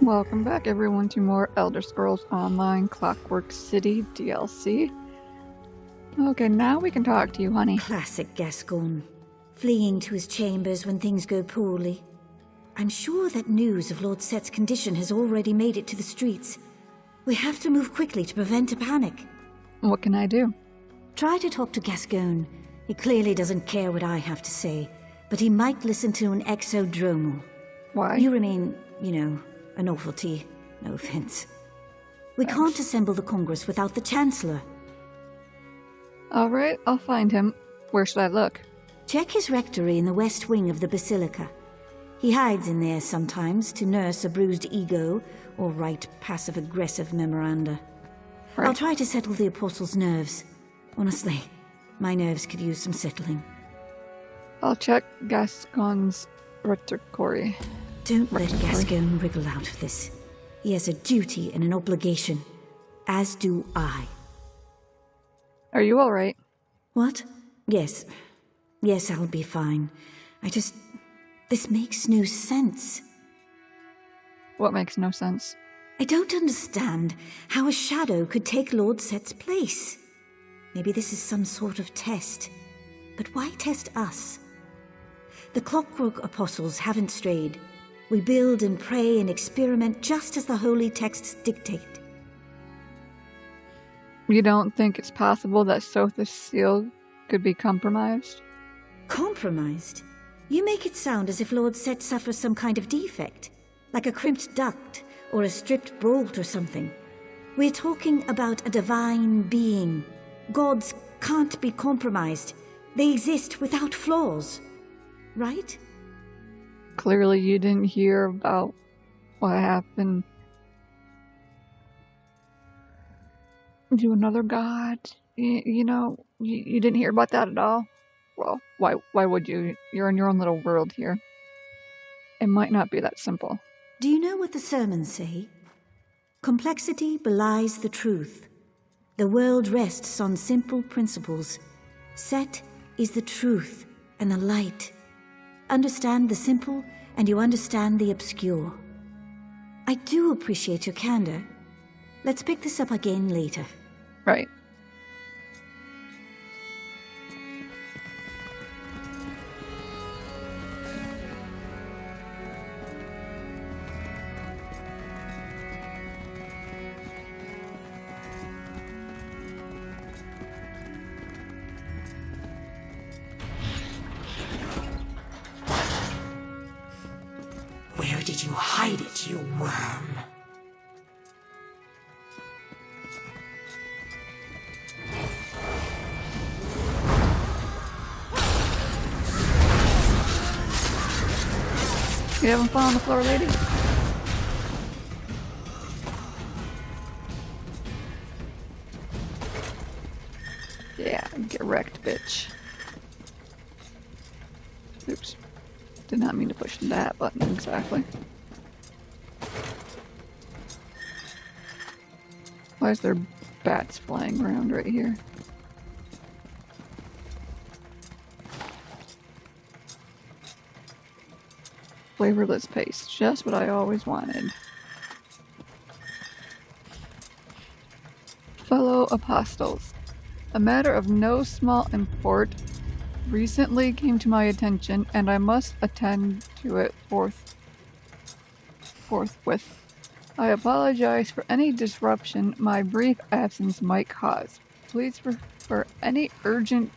Welcome back everyone to more Elder Scrolls Online Clockwork City DLC. Okay, now we can talk to you, honey. Classic Gascon. Fleeing to his chambers when things go poorly. I'm sure that news of Lord Set's condition has already made it to the streets. We have to move quickly to prevent a panic. What can I do? Try to talk to Gascon. He clearly doesn't care what I have to say, but he might listen to an exodromal. Why? You remain, a novelty. No offense. We can't assemble the Congress without the Chancellor. Alright, I'll find him. Where should I look? Check his rectory in the west wing of the Basilica. He hides in there sometimes to nurse a bruised ego or write passive-aggressive memoranda. Right. I'll try to settle the Apostle's nerves. Honestly, my nerves could use some settling. I'll check Gascon's repertory. Don't let Gascon wriggle out of this. He has a duty and an obligation, as do I. Are you alright? What? Yes. Yes, I'll be fine. This makes no sense. What makes no sense? I don't understand how a shadow could take Lord Set's place. Maybe this is some sort of test. But why test us? The Clockwork Apostles haven't strayed. We build and pray and experiment just as the holy texts dictate. You don't think it's possible that Sotha Sil could be compromised? Compromised? You make it sound as if Lord Set suffers some kind of defect, like a crimped duct or a stripped bolt or something. We're talking about a divine being. Gods can't be compromised. They exist without flaws. Right? Clearly you didn't hear about what happened to another god. You didn't hear about that at all? Well, why would you? You're in your own little world here. It might not be that simple. Do you know what the sermons say? Complexity belies the truth. The world rests on simple principles. Set is the truth and the light. Understand the simple, and you understand the obscure. I do appreciate your candor. Let's pick this up again later. Right. Where did you hide it, you worm? You haven't fallen on the floor, lady? Yeah, get wrecked, bitch. Oops. Did not mean to push that button exactly. Why is there bats flying around right here? Flavorless paste, just what I always wanted. Fellow apostles, a matter of no small import recently came to my attention, and I must attend to it forthwith. I apologize for any disruption my brief absence might cause. Please refer any urgent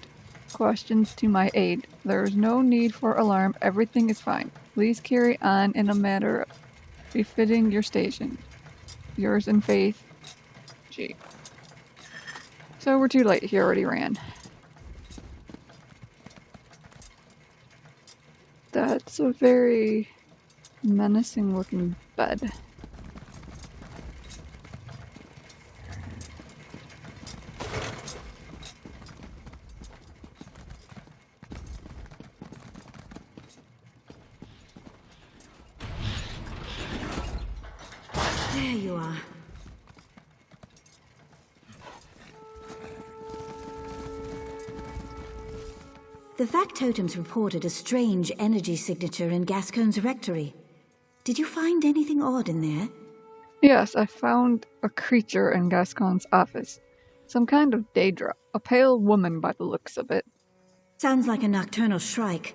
questions to my aid. There is no need for alarm. Everything is fine. Please carry on in a manner befitting your station. Yours in faith, G. So we're too late. He already ran. That's a very menacing looking bed. There you are. The factotums reported a strange energy signature in Gascon's rectory. Did you find anything odd in there? Yes, I found a creature in Gascon's office. Some kind of Daedra, a pale woman by the looks of it. Sounds like a nocturnal shrike.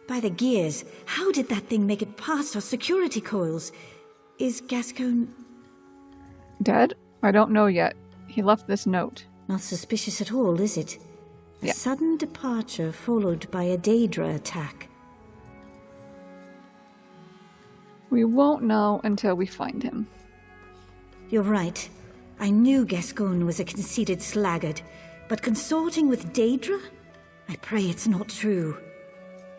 By the gears, how did that thing make it past our security coils? Is Gascon Dead? I don't know yet. He left this note. not suspicious at all, is it? A Yeah. sudden departure followed by a Daedra attack. We won't know until we find him. You're right. I knew Gascon was a conceited sluggard, but consorting with Daedra? I pray it's not true.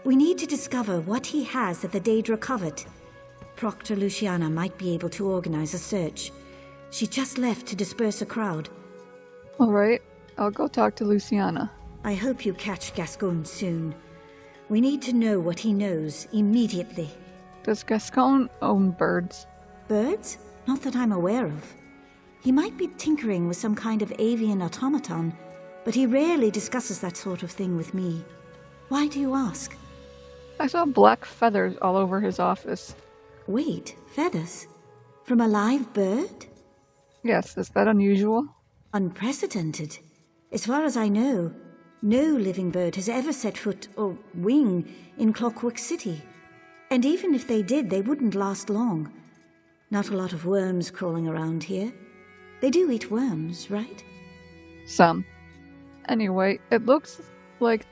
We need to discover what he has at the Daedra Covert. Proctor Luciana might be able to organize a search. She just left to disperse a crowd. Alright, I'll go talk to Luciana. I hope you catch Gascon soon. We need to know what he knows immediately. Does Gascon own birds? Birds? Not that I'm aware of. He might be tinkering with some kind of avian automaton, but he rarely discusses that sort of thing with me. Why do you ask? I saw black feathers all over his office. Wait, feathers? From a live bird? Yes, is that unusual? Unprecedented. As far as I know, no living bird has ever set foot or wing in Clockwork City. And even if they did, they wouldn't last long. Not a lot of worms crawling around here. They do eat worms, right? Some. Anyway, it looks like...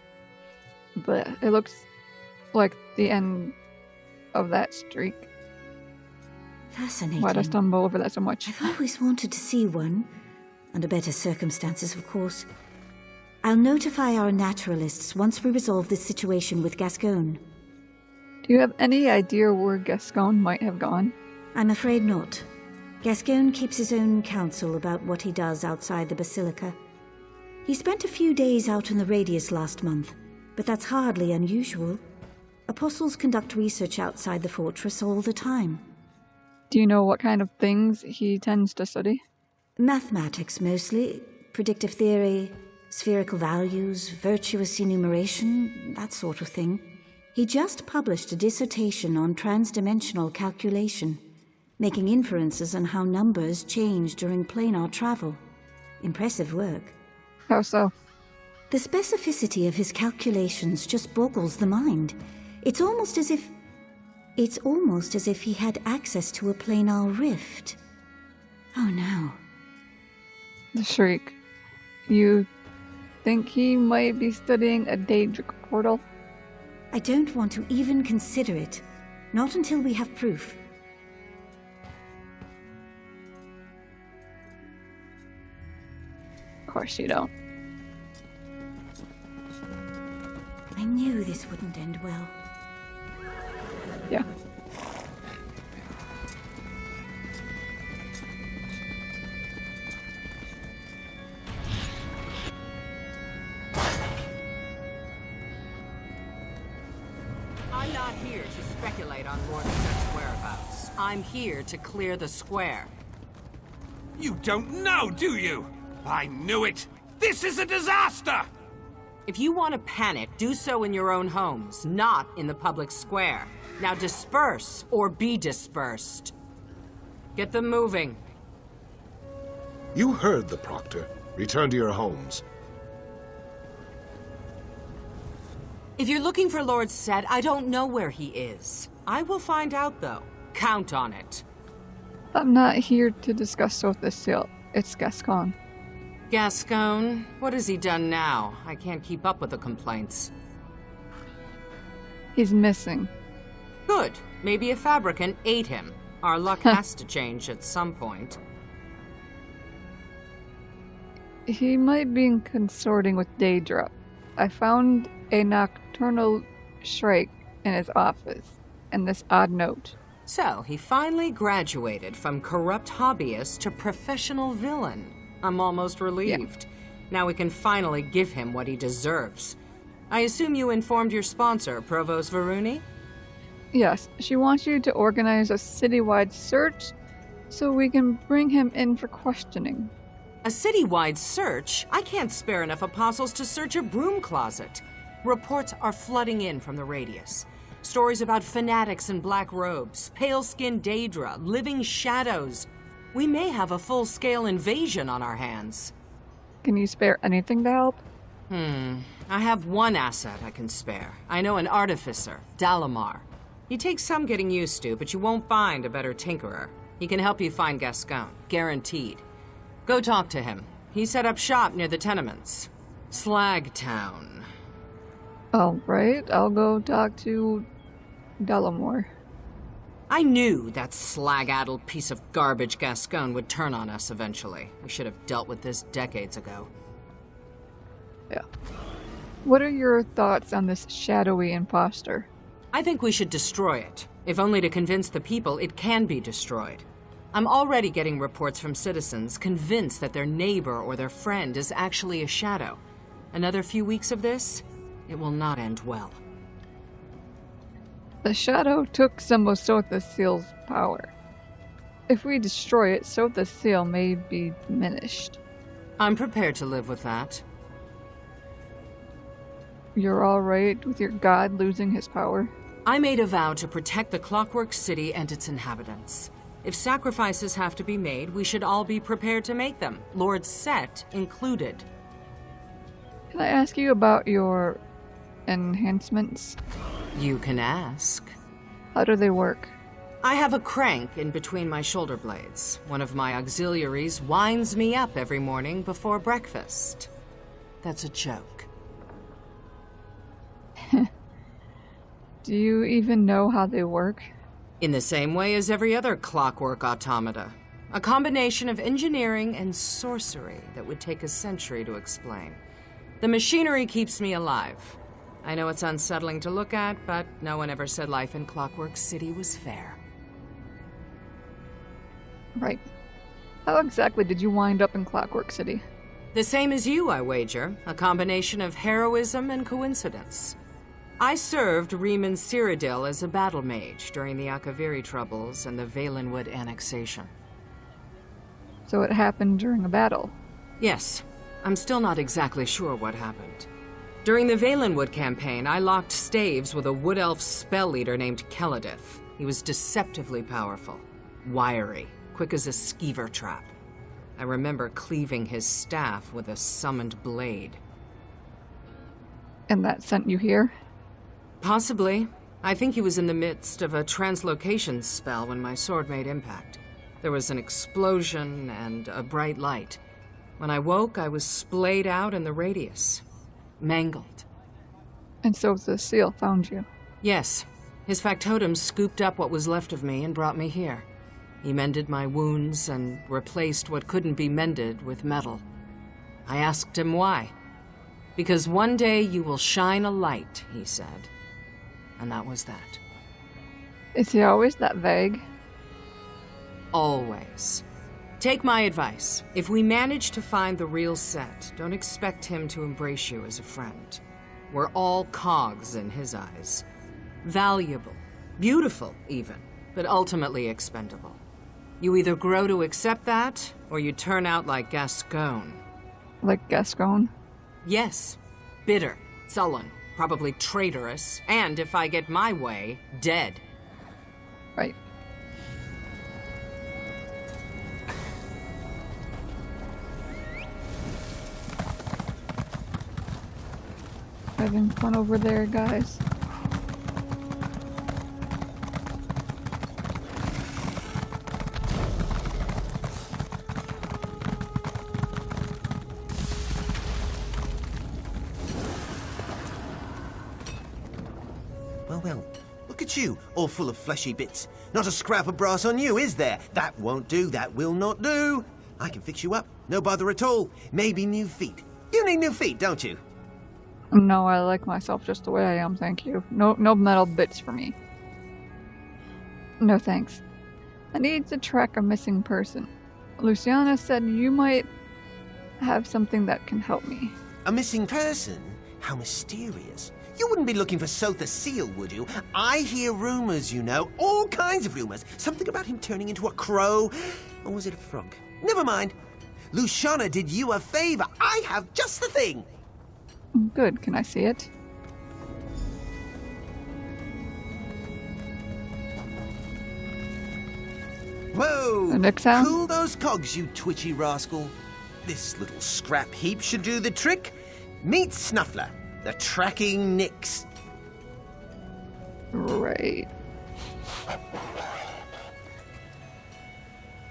It looks like the end of that streak. Fascinating. Why'd I stumble over that so much? I've always wanted to see one. Under better circumstances, of course. I'll notify our naturalists once we resolve this situation with Gascon. Do you have any idea where Gascon might have gone? I'm afraid not. Gascon keeps his own counsel about what he does outside the Basilica. He spent a few days out in the Radius last month, but that's hardly unusual. Apostles conduct research outside the fortress all the time. Do you know what kind of things he tends to study? Mathematics, mostly. Predictive theory, spherical values, virtuous enumeration, that sort of thing. He just published a dissertation on transdimensional calculation, making inferences on how numbers change during planar travel. Impressive work. How so? The specificity of his calculations just boggles the mind. It's almost as if he had access to a planar rift. Oh no. The Shriek. You think he might be studying a Daedric portal? I don't want to even consider it. Not until we have proof. Of course you don't. I knew this wouldn't end well. Yeah. I'm not here to speculate on Morden's whereabouts. I'm here to clear the square. You don't know, do you? I knew it! This is a disaster! If you want to panic, do so in your own homes, not in the public square. Now disperse, or be dispersed. Get them moving. You heard the Proctor. Return to your homes. If you're looking for Lord Set, I don't know where he is. I will find out, though. Count on it. I'm not here to discuss Sotha Sil. It's Gascon. Gascon? What has he done now? I can't keep up with the complaints. He's missing. Good. Maybe a fabricant ate him. Our luck has to change at some point. He might be consorting with Daedra. I found a nocturnal shrike in his office, and this odd note. So, he finally graduated from corrupt hobbyist to professional villain. I'm almost relieved. Now we can finally give him what he deserves. I assume you informed your sponsor, Provost Varuni? Yes, she wants you to organize a citywide search so we can bring him in for questioning. A citywide search? I can't spare enough apostles to search a broom closet. Reports are flooding in from the Radius. Stories about fanatics in black robes, pale-skinned Daedra, living shadows. We may have a full-scale invasion on our hands. Can you spare anything to help? I have one asset I can spare. I know an artificer, Dalamar. He takes some getting used to, but you won't find a better tinkerer. He can help you find Gascon, guaranteed. Go talk to him. He set up shop near the tenements. Slagtown. All right, I'll go talk to Dalamore. I knew that slag-addled piece of garbage Gascon would turn on us eventually. We should have dealt with this decades ago. Yeah. What are your thoughts on this shadowy imposter? I think we should destroy it, if only to convince the people it can be destroyed. I'm already getting reports from citizens convinced that their neighbor or their friend is actually a shadow. Another few weeks of this, it will not end well. The shadow took some of Sotha Sil's power. If we destroy it, Sotha Sil may be diminished. I'm prepared to live with that. You're alright with your god losing his power? I made a vow to protect the Clockwork City and its inhabitants. If sacrifices have to be made, we should all be prepared to make them, Lord Set included. Can I ask you about your enhancements? You can ask. How do they work? I have a crank in between my shoulder blades. One of my auxiliaries winds me up every morning before breakfast. That's a joke. Do you even know how they work? In the same way as every other clockwork automata. A combination of engineering and sorcery that would take a century to explain. The machinery keeps me alive. I know it's unsettling to look at, but no one ever said life in Clockwork City was fair. Right. How exactly did you wind up in Clockwork City? The same as you, I wager. A combination of heroism and coincidence. I served Riemann Cyrodiil as a battle mage during the Akaviri Troubles and the Valenwood annexation. So it happened during a battle? Yes. I'm still not exactly sure what happened. During the Valenwood campaign, I locked staves with a wood elf spell leader named Keladith. He was deceptively powerful, wiry, quick as a skeever trap. I remember cleaving his staff with a summoned blade. And that sent you here? Possibly. I think he was in the midst of a translocation spell when my sword made impact. There was an explosion and a bright light. When I woke, I was splayed out in the radius. Mangled. And so the seal found you? Yes. His factotum scooped up what was left of me and brought me here. He mended my wounds and replaced what couldn't be mended with metal. I asked him why. Because one day you will shine a light, he said. And that was that. Is he always that vague? Always. Take my advice. If we manage to find the real Set, don't expect him to embrace you as a friend. We're all cogs in his eyes. Valuable. Beautiful, even. But ultimately expendable. You either grow to accept that, or you turn out like Gascon. Like Gascon? Yes. Bitter. Sullen. Probably traitorous. And, if I get my way, dead. Right. Having fun over there, guys. Well, look at you, all full of fleshy bits. Not a scrap of brass on you, is there? That won't do, that will not do. I can fix you up, no bother at all. Maybe new feet. You need new feet, don't you? No, I like myself just the way I am, thank you. No metal bits for me. No thanks. I need to track a missing person. Luciana said you might have something that can help me. A missing person? How mysterious. You wouldn't be looking for Sotha Sil, would you? I hear rumors, you know. All kinds of rumors. Something about him turning into a crow. Or was it a frog? Never mind. Luciana did you a favor. I have just the thing. Good, can I see it? Whoa! A Nick sound? Cool those cogs, you twitchy rascal. This little scrap heap should do the trick. Meet Snuffler, the tracking Nix. Right.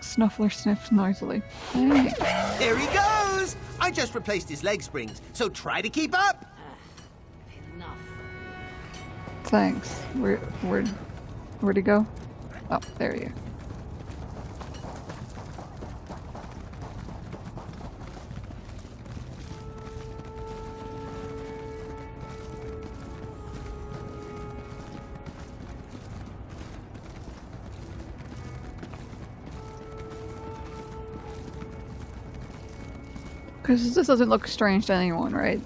Snuffler sniffs noisily. Hey. There he goes! I just replaced his leg springs, so try to keep up! Thanks. Where'd he go? Oh, there you are. Because this doesn't look strange to anyone, right?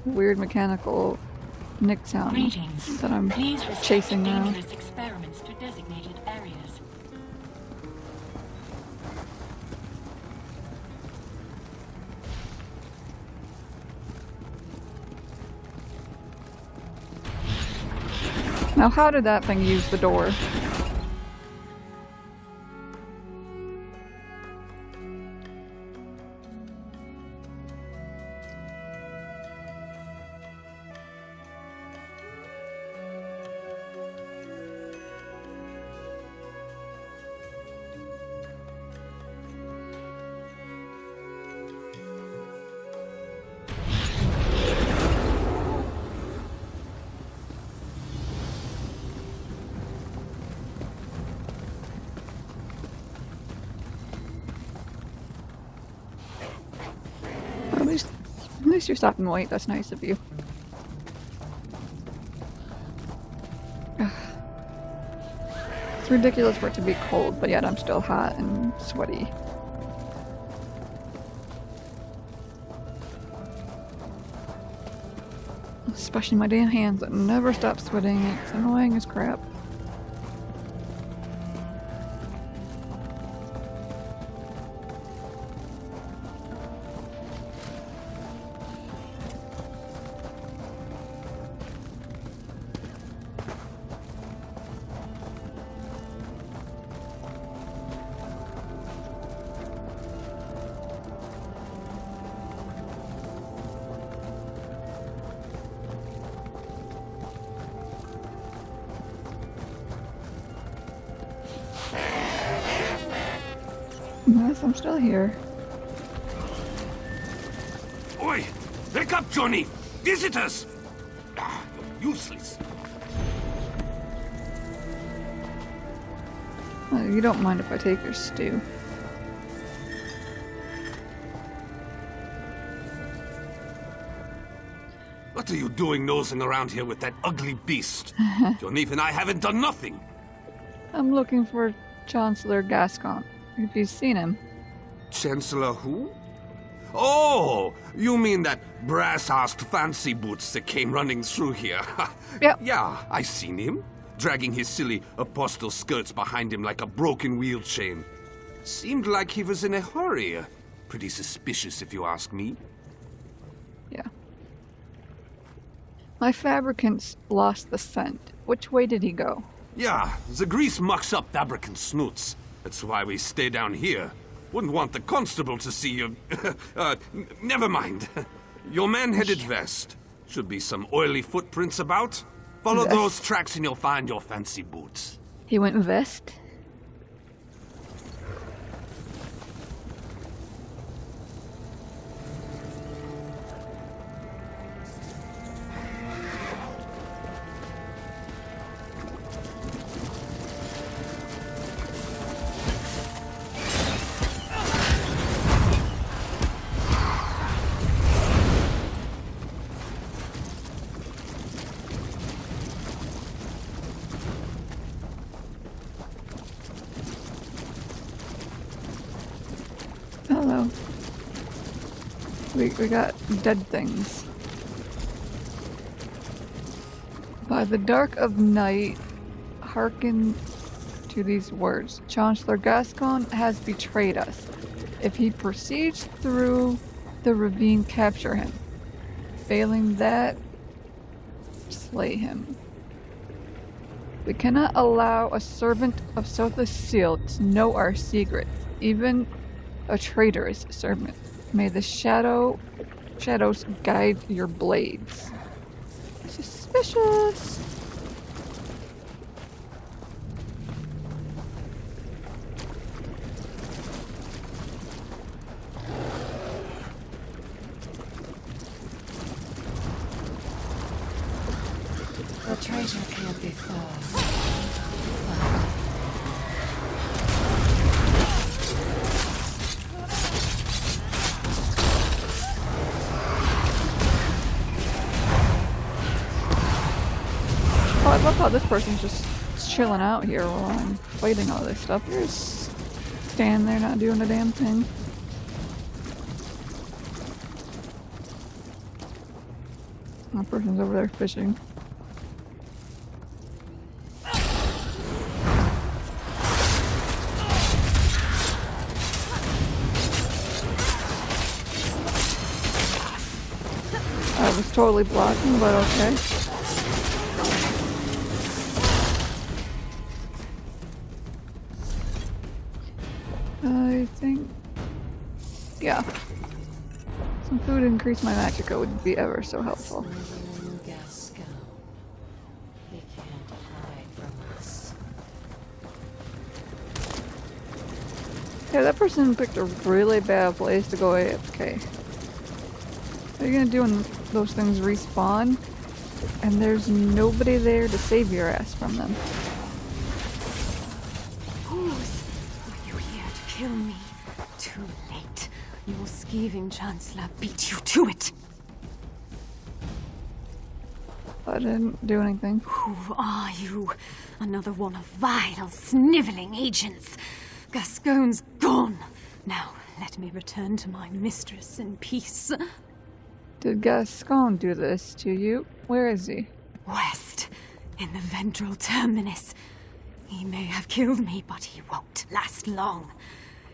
Weird mechanical Nick sound Greetings. that I'm Please restrict chasing now. dangerous experiments to designated areas. Now, how did that thing use the door? At least you're stopping white. That's nice of you. Ugh. It's ridiculous for it to be cold, but yet I'm still hot and sweaty. Especially my damn hands that never stop sweating. It's annoying as crap. Yes, I'm still here. Oi! Wake up, Johnny! Visitors! Ah, you're useless. You don't mind if I take your stew. What are you doing nosing around here with that ugly beast? Your Neve and I haven't done nothing. I'm looking for Chancellor Gascon. Have you seen him? Chancellor who? Oh, you mean that brass-arsed fancy boots that came running through here? Yep. Yeah, I seen him, dragging his silly apostle skirts behind him like a broken wheel chain. Seemed like he was in a hurry. Pretty suspicious, if you ask me. Yeah. My fabricants lost the scent. Which way did he go? Yeah, the grease mucks up fabricant snoots. That's why we stay down here. Wouldn't want the constable to see you. Never mind. Your man headed west. Should be some oily footprints about. Follow Vest. those tracks and you'll find your fancy boots. He went west? Hello. We got dead things. By the dark of night, hearken to these words. Chancellor Gascon has betrayed us. If he proceeds through the ravine, capture him. Failing that, slay him. We cannot allow a servant of Sotha Sil to know our secrets, even a traitorous servant. May the shadows guide your blades. Suspicious. The traitor can't be far. Oh, I love how this person's just chilling out here while I'm fighting all this stuff. You're just standing there not doing a damn thing. That person's over there fishing. I was totally blocking, but okay. I think... yeah. Some food to increase my magicka would be ever so helpful. Gascon. They can't hide from us. Yeah, that person picked a really bad place to go AFK. What are you gonna do when those things respawn and there's nobody there to save your ass from them? Whose? Are you here to kill me? Too late. Your skeeving Chancellor beat you to it. I didn't do anything. Who are you? Another one of vile, sniveling agents. Gascon's gone. Now, let me return to my mistress in peace. Did Gascon do this to you? Where is he? West, in the ventral terminus. He may have killed me, but he won't last long.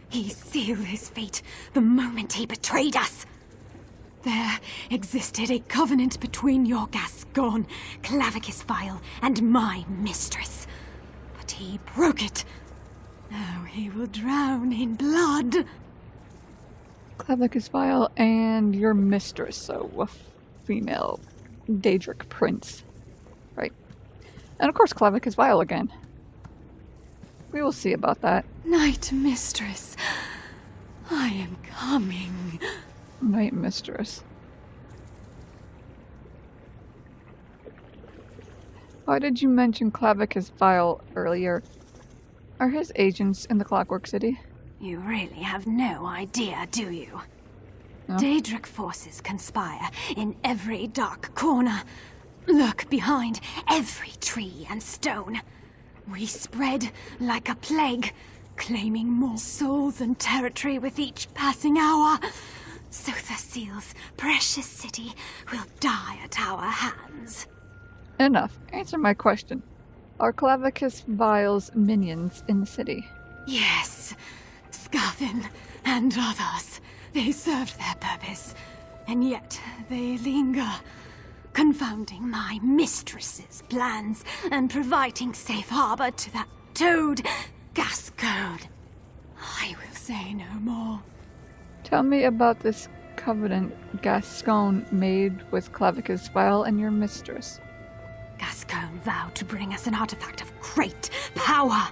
He sealed his fate the moment he betrayed us. There existed a covenant between your Gascon, Clavicus Vile, and my mistress. But he broke it. Now he will drown in blood. Clavicus Vile and your mistress, so a female Daedric prince. Right. And of course Clavicus Vile again. We will see about that. Night Mistress, I am coming. Night Mistress. Why did you mention Clavicus Vile earlier? Are his agents in the Clockwork City? You really have no idea, do you? No? Daedric forces conspire in every dark corner. Lurk behind every tree and stone. We spread like a plague, claiming more souls and territory with each passing hour. Sotha Sil's precious city will die at our hands. Enough. Answer my question. Are Clavicus Vile's minions in the city? Yes, Scarthin and others. They served their purpose, and yet they linger, confounding my mistress's plans and providing safe harbor to that toad, Gascon. I will say no more. Tell me about this covenant Gascon made with Clavicus Vile and your mistress. Gascon vowed to bring us an artifact of great power.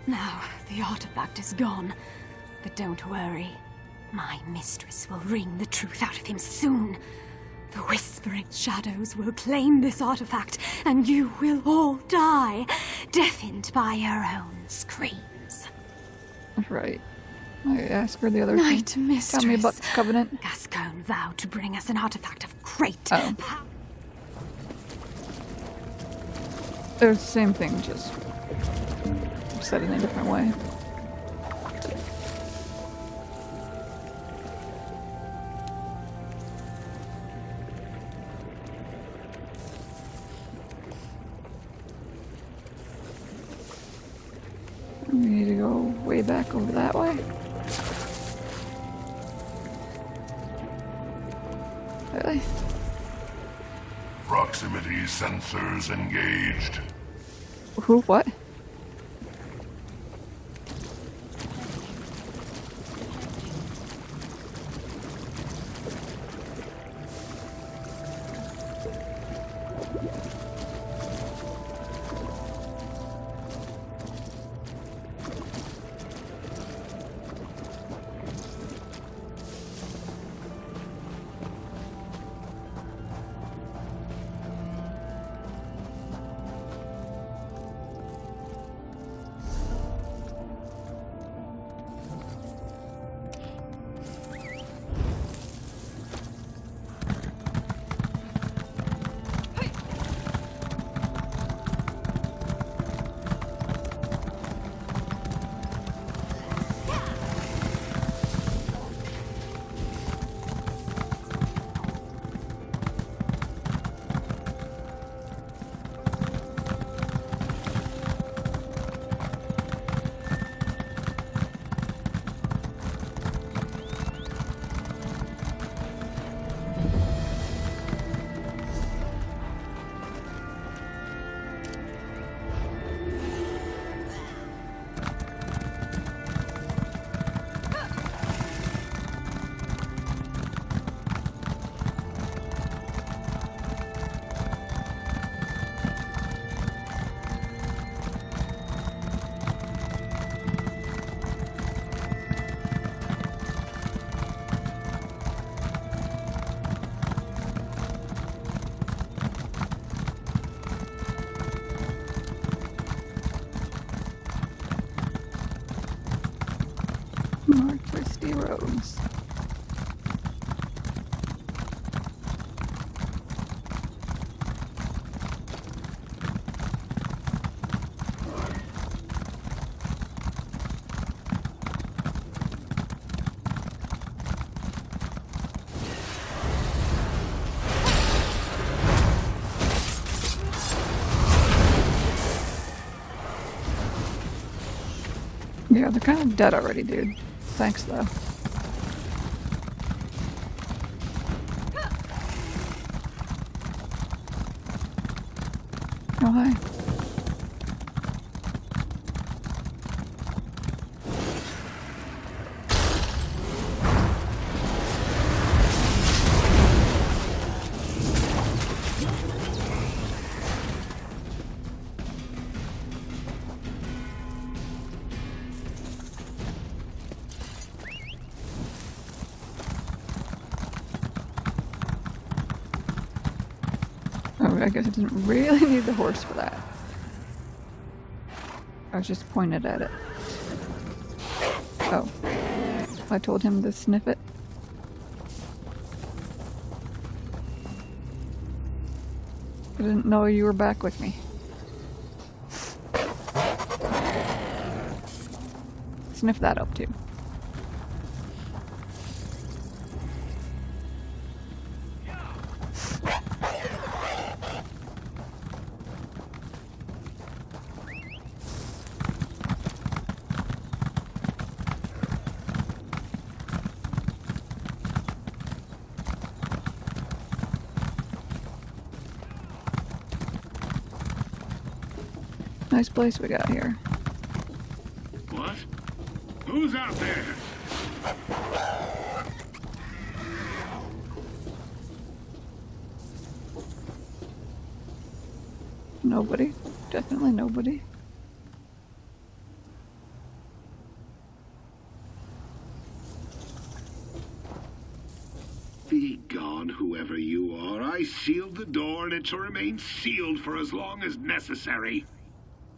Now, the artifact is gone. But don't worry. My mistress will wring the truth out of him soon. The Whispering Shadows will claim this artifact, and you will all die, deafened by your own screams. That's right. I asked her the other Night thing. Mistress. Tell me about this covenant. Gascon vowed to bring us an artifact of great Oh. power. It was the same thing, just said it in a different way. We need to go way back over that way. Really? Proximity sensors engaged. Who? What? More twisty roads. Yeah, they're kind of dead already, dude. Thanks, though. Oh, hi. Oh, I guess I didn't really need the horse for that. I was just pointed at it. Oh. I told him to sniff it. I didn't know you were back with me. Sniff that up too. Nice place we got here. What? Who's out there? Nobody. Definitely nobody. Be gone, whoever you are. I sealed the door and it shall remain sealed for as long as necessary.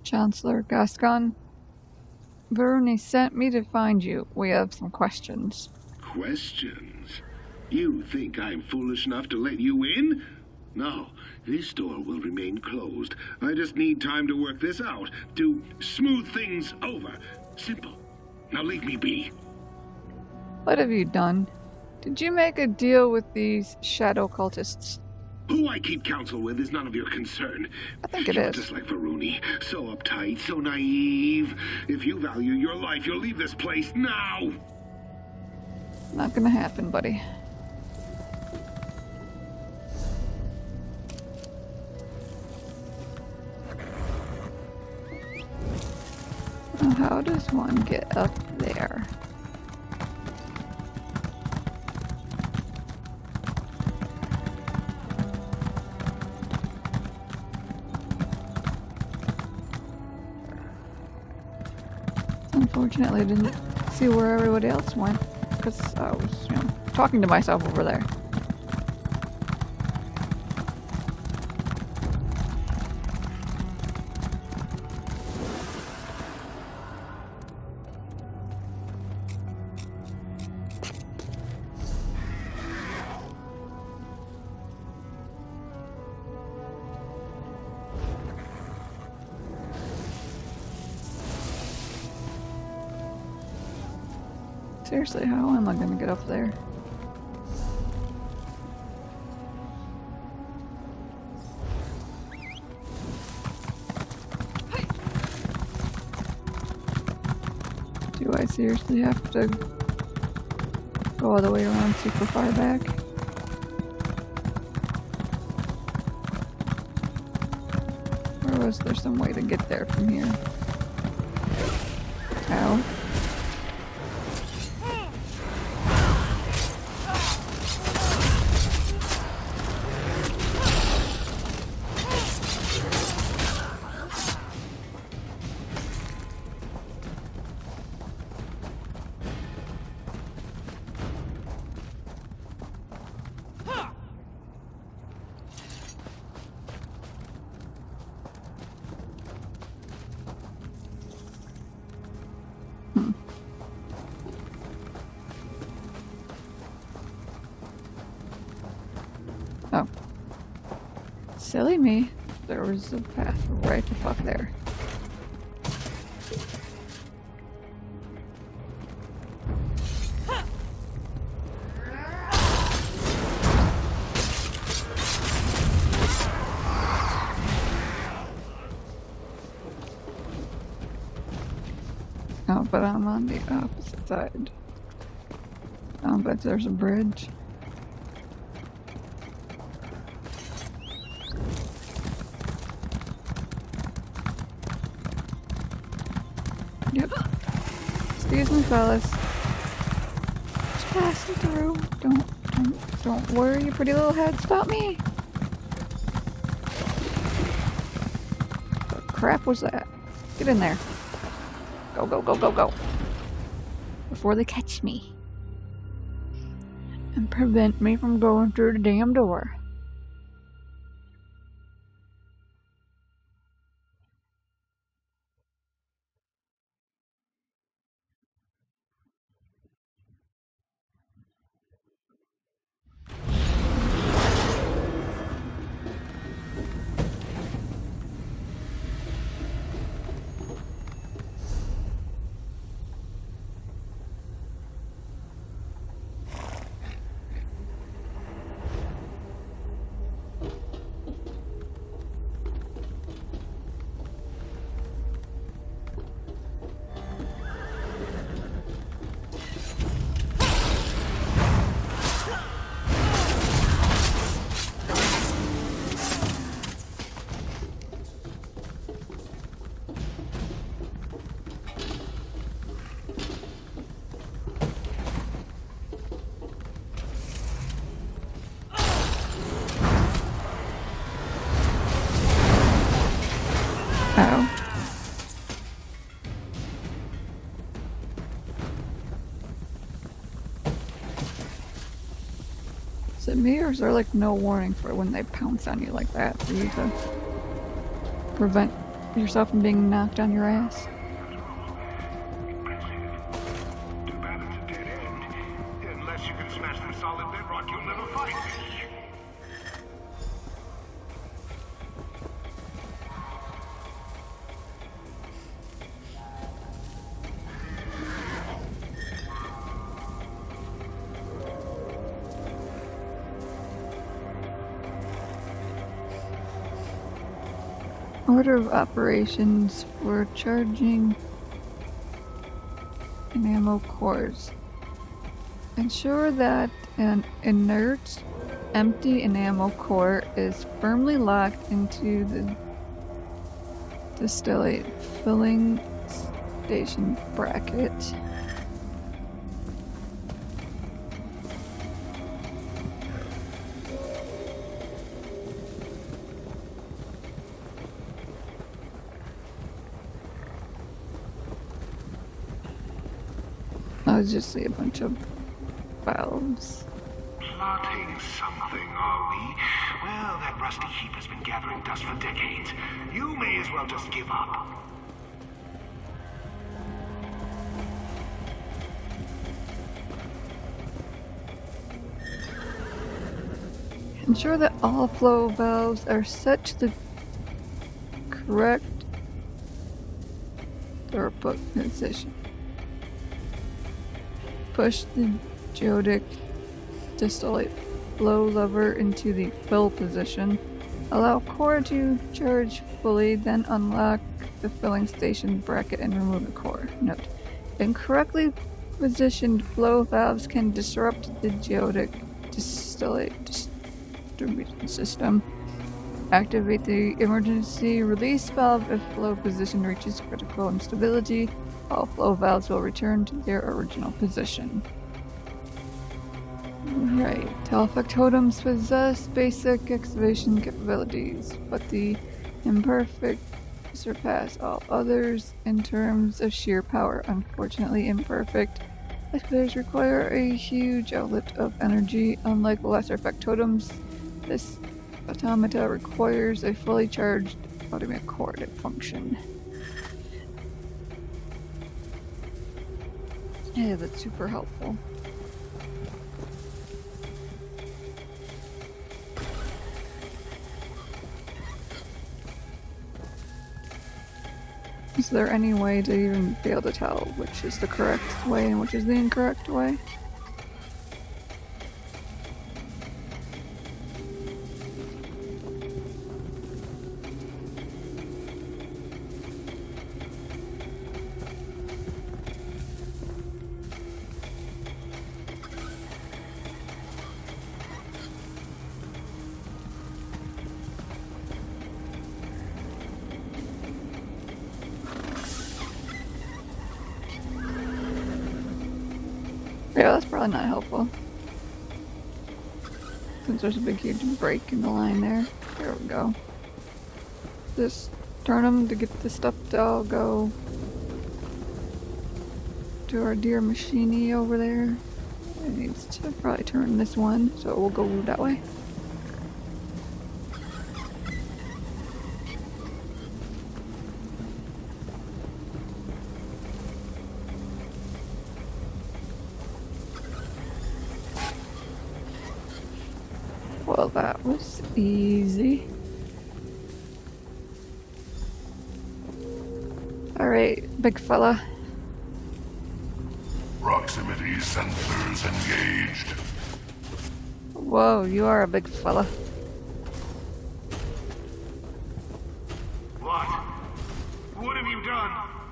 Chancellor Gascon, Veroni sent me to find you. We have some questions. Questions? You think I'm foolish enough to let you in? No, this door will remain closed. I just need time to work this out, to smooth things over. Simple. Now leave me be. What have you done? Did you make a deal with these shadow cultists? Who I keep counsel with is none of your concern. I think it You're is. just like Veroni. So uptight, so naive. If you value your life, you'll leave this place now. Not gonna happen, buddy. how does one get up there? Unfortunately, I didn't see where everybody else went because I was, talking to myself over there. Seriously, how am I gonna get up there? Do I seriously have to go all the way around super far back? Or was there some way to get there from here? Ow. Oh. Silly me. There was a path right the fuck there. Oh, but I'm on the opposite side. Oh, but there's a bridge. Yep. Excuse me, fellas. Just passing through. Don't worry, you pretty little head. Stop me! What the crap was that? Get in there. Go, go, go, go, go. Before they catch me. And prevent me from going through the damn door. Is it me, or is there like no warning for when they pounce on you like that for you to prevent yourself from being knocked on your ass? Too bad it's a dead end. Unless you can smash the solid bedrock, you'll never find me. Order of operations for charging and ammo cores. Ensure that an inert, empty enamel core is firmly locked into the distillate, filling station bracket. I just see a bunch of valves. Plotting something, are we? Well, that rusty heap has been gathering dust for decades. You may as well just give up. Ensure that all flow valves are set to the correct throughput position. Push the geodic distillate flow lever into the fill position. Allow core to charge fully, then unlock the filling station bracket and remove the core. Note: incorrectly positioned flow valves can disrupt the geodic distillate distribution system. Activate the emergency release valve if flow position reaches critical instability. All flow valves will return to their original position. Right. Telefect totems possess basic excavation capabilities, but the imperfect surpass all others in terms of sheer power. Unfortunately, imperfect excavators require a huge outlet of energy. Unlike lesser effect totems, this automata requires a fully charged automatic core to function. Yeah, that's super helpful. Is there any way to even be able to tell which is the correct way and which is the incorrect way? Yeah, that's probably not helpful. Since there's a big huge break in the line there. There we go. Just turn them to get the stuff to all go to our dear machine over there. It needs to probably turn this one, so it will go that way. Well, that was easy. Alright, big fella. Proximity sensors engaged. Whoa, you are a big fella. What? What have you done?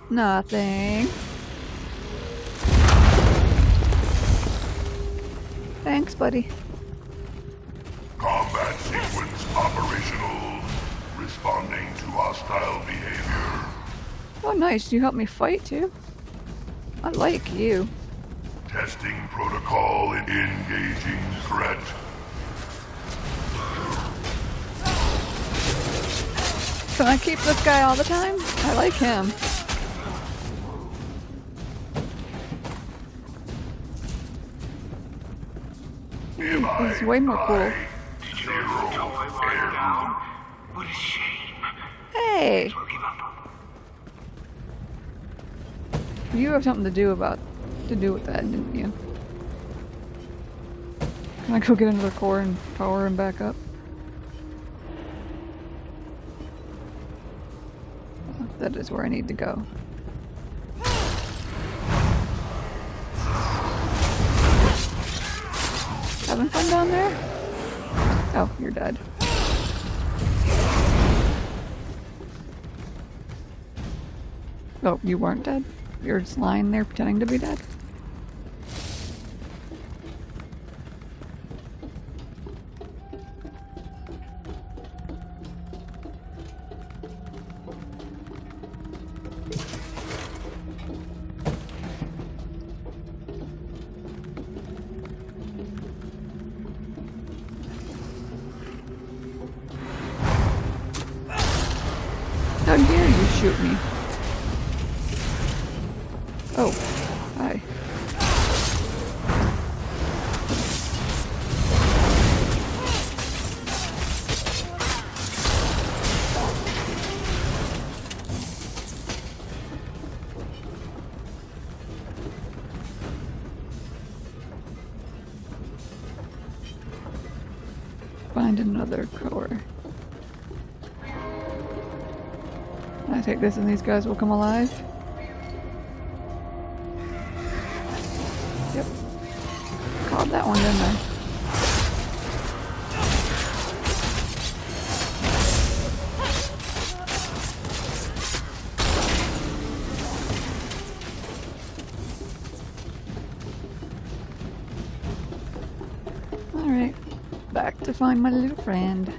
Nothing. Thanks, buddy. Combat sequence operational. Responding to hostile behavior. Oh, nice. You helped me fight, too. I like you. Testing protocol engaging threat. Can I keep this guy all the time? I like him. He's way more cool. What a shame. Hey! We'll give up. You have something to do with that, didn't you? Can I go get another core and power him back up? That is where I need to go. Having fun down there? Oh, you're dead. Oh, you weren't dead? You're just lying there pretending to be dead? shoot me. Oh, hi. Find another core. I take this and these guys will come alive. Yep. Called that one, didn't I? Alright. Back to find my little friend.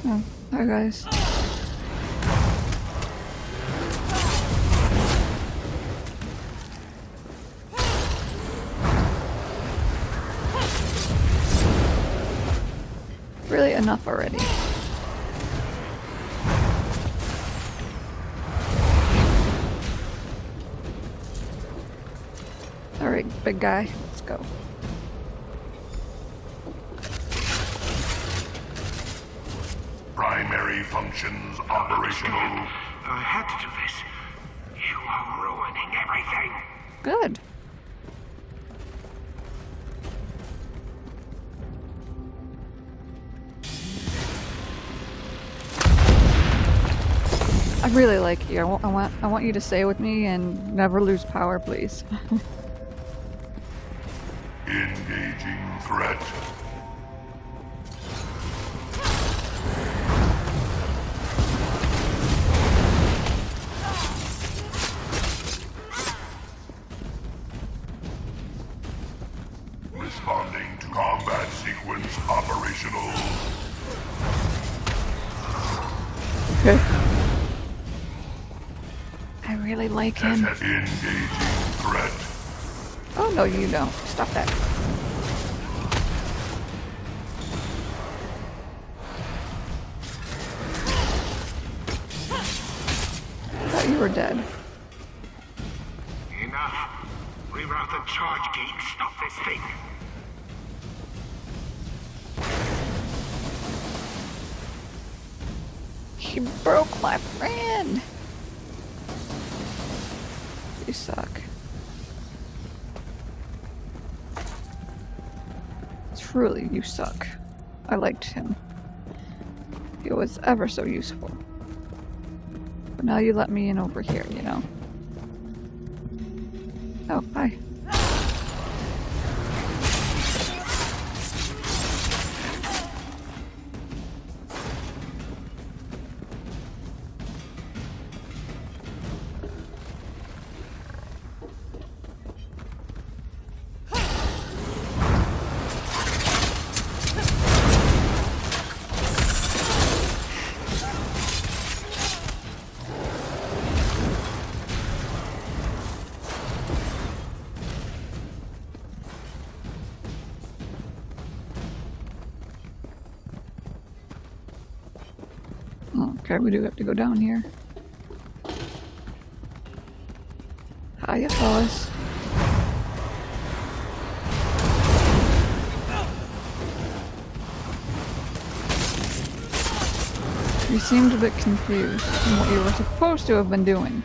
Oh, hi guys. Really, enough already. Alright, big guy, let's go. Primary functions operational. I had to do this. You are ruining everything. Good. I really like you. I want you to stay with me and never lose power, please. Engaging threat. Responding to combat sequence operational. Okay. I really like him. Engaging threat. Oh no, you don't. Stop that. I thought you were dead. Enough. Reroute the charge gate and stop this thing. He broke my friend. You suck. Truly, you suck. I liked him. He was ever so useful. But now you let me in over here, you know? Oh, hi. Okay, we do have to go down here. Hiya, fellas. You seemed a bit confused in what you were supposed to have been doing.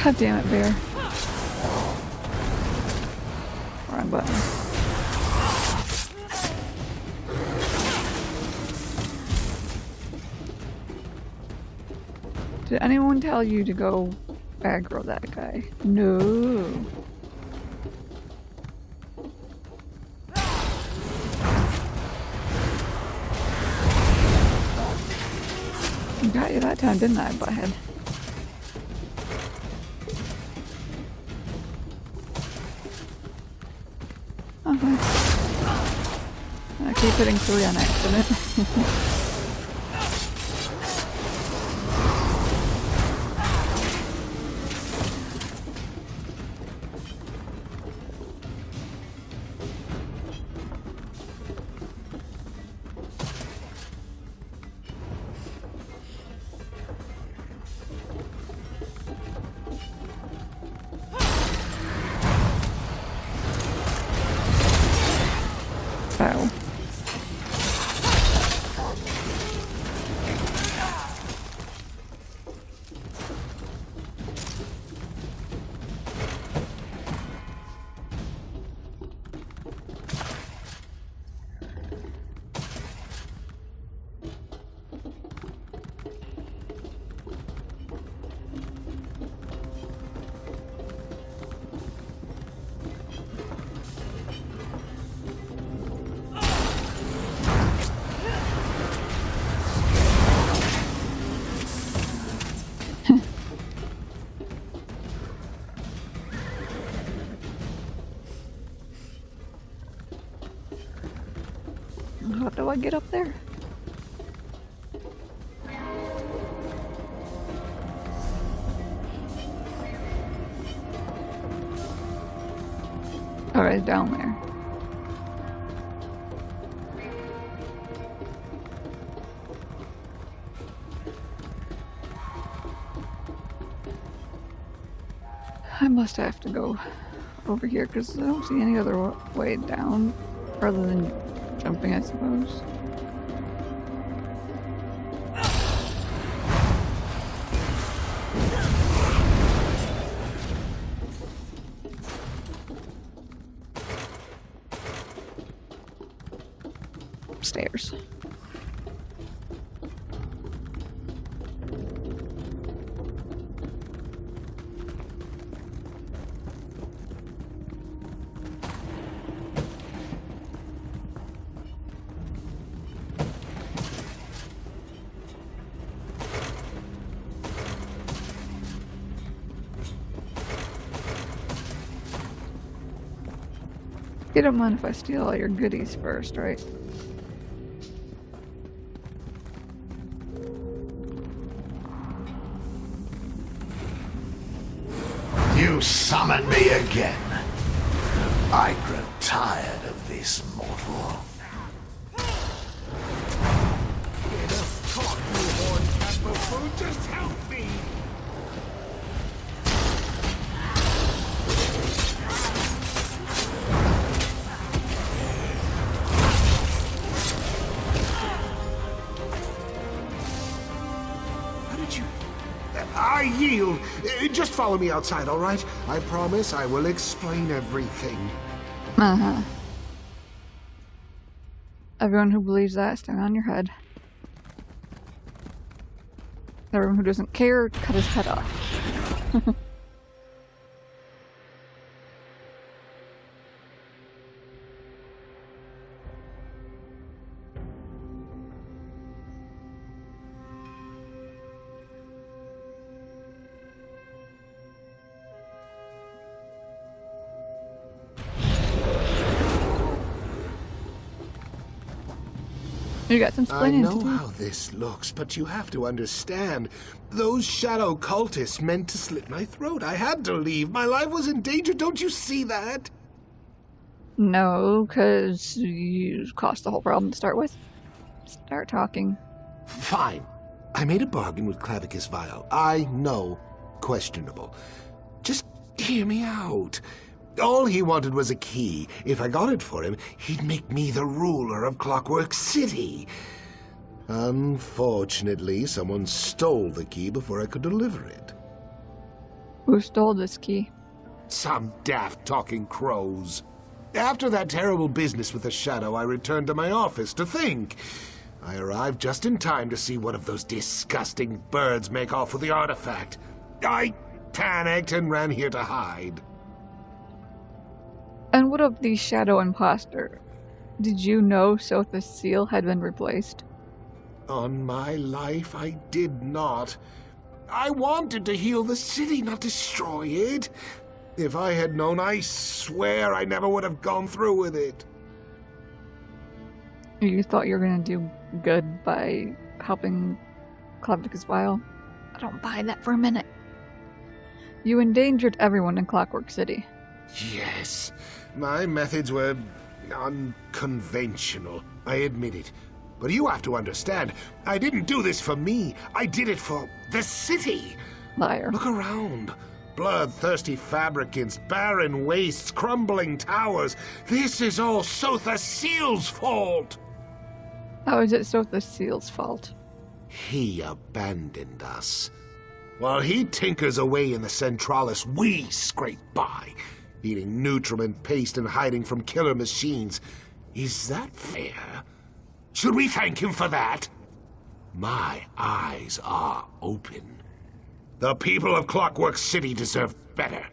God damn it, bear. Wrong button. Did anyone tell you to go aggro that guy? No. Got you that time, didn't I, butthead? I keep hitting 3 on accident. Oh. How do I get up there? Oh, it's down there. I must have to go over here because I don't see any other way down other than jumping, I suppose. Stairs. You don't mind if I steal all your goodies first, right? You summon me again. I grow tired of this mortal. Just help me! How did you... I yield. Just follow me outside, all right? I promise I will explain everything. Uh-huh. Everyone who believes that, stand on your head. Everyone who doesn't care, cut his head off. You got some explaining to do. I know how this looks, but you have to understand. Those shadow cultists meant to slit my throat. I had to leave. My life was in danger. Don't you see that? No, because you caused the whole problem to start with. Start talking. Fine. I made a bargain with Clavicus Vial. I know. Questionable. Just hear me out. All he wanted was a key. If I got it for him, he'd make me the ruler of Clockwork City. Unfortunately, someone stole the key before I could deliver it. Who stole this key? Some daft talking crows. After that terrible business with the Shadow, I returned to my office to think. I arrived just in time to see one of those disgusting birds make off with the artifact. I panicked and ran here to hide. And what of the Shadow Imposter? Did you know Sotha Sil had been replaced? On my life, I did not. I wanted to heal the city, not destroy it. If I had known, I swear I never would have gone through with it. You thought you were gonna do good by helping Clockwork's Vile? I don't buy that for a minute. You endangered everyone in Clockwork City. Yes, my methods were unconventional, I admit it. But you have to understand, I didn't do this for me. I did it for the city. Liar. Look around. Bloodthirsty fabricants, barren wastes, crumbling towers. This is all Sotha Sil's fault. How is it Sotha Sil's fault? He abandoned us. While he tinkers away in the Centralis, we scrape by, eating nutriment paste and hiding from killer machines. Is that fair? Should we thank him for that? My eyes are open. The people of Clockwork City deserve better.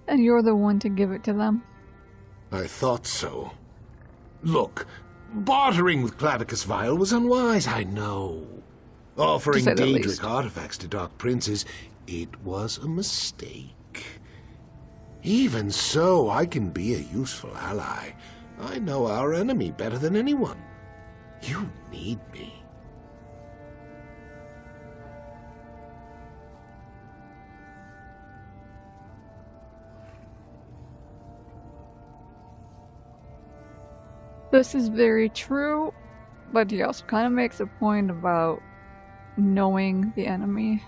And you're the one to give it to them? I thought so. Look, bartering with Clockwork's Vile was unwise, I know. Offering Daedric artifacts to Dark Princes, it was a mistake. Even so, I can be a useful ally. I know our enemy better than anyone. You need me. This is very true, but he also kind of makes a point about knowing the enemy.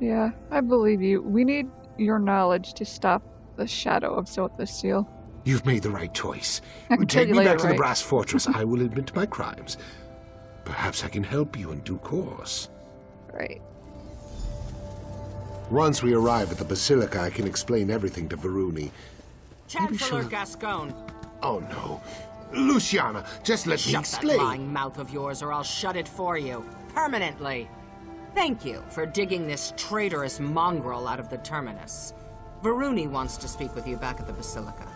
Yeah, I believe you. We need your knowledge to stop the shadow of Sotha Sil. You've made the right choice. I can Take tell you me later, back to the right? Brass Fortress. I will admit my crimes. Perhaps I can help you in due course. Right. Once we arrive at the Basilica, I can explain everything to Varuni. Chancellor Gascon. Oh no. Luciana, just let me explain. Shut that lying mouth of yours or I'll shut it for you. Permanently. Thank you for digging this traitorous mongrel out of the terminus. Varuni wants to speak with you back at the Basilica.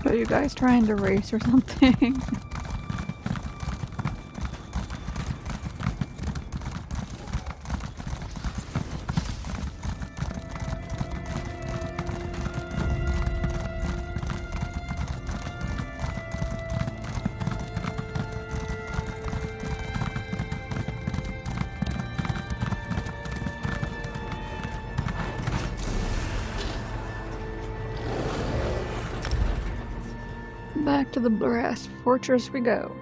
Are you guys trying to race or something? Back to the Brass Fortress we go.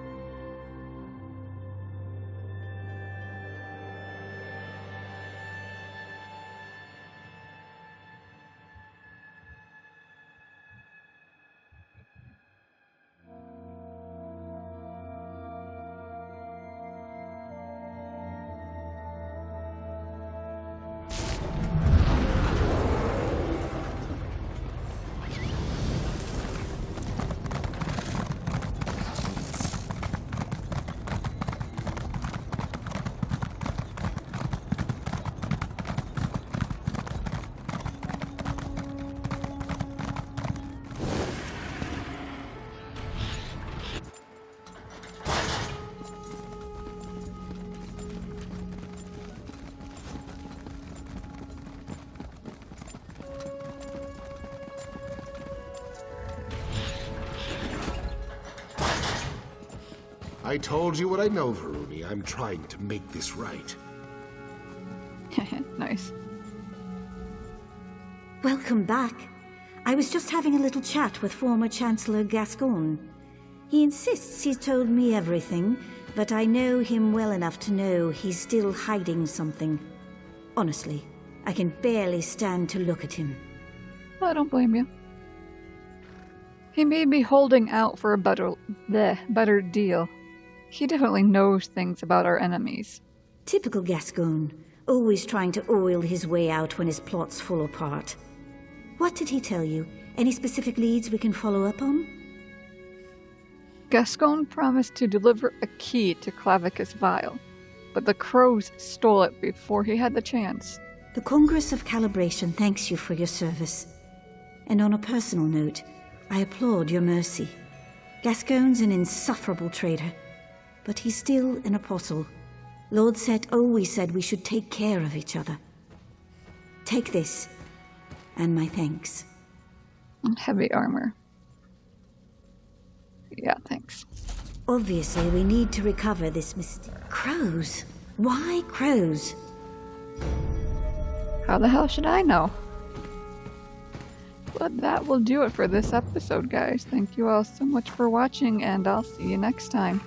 I told you what I know, Varuni. I'm trying to make this right. Nice. Welcome back. I was just having a little chat with former Chancellor Gascoigne. He insists he's told me everything, but I know him well enough to know he's still hiding something. Honestly, I can barely stand to look at him. I don't blame you. He may be holding out for a better deal. He definitely knows things about our enemies. Typical Gascoigne, always trying to oil his way out when his plots fall apart. What did he tell you? Any specific leads we can follow up on? Gascoigne promised to deliver a key to Clavicus Vial, but the crows stole it before he had the chance. The Congress of Calibration thanks you for your service. And on a personal note, I applaud your mercy. Gascoigne's an insufferable traitor, but he's still an apostle. Lord Set always said we should take care of each other. Take this, and my thanks. Heavy armor. Yeah, thanks. Obviously, we need to recover this Crows? Why crows? How the hell should I know? But that will do it for this episode, guys. Thank you all so much for watching, and I'll see you next time.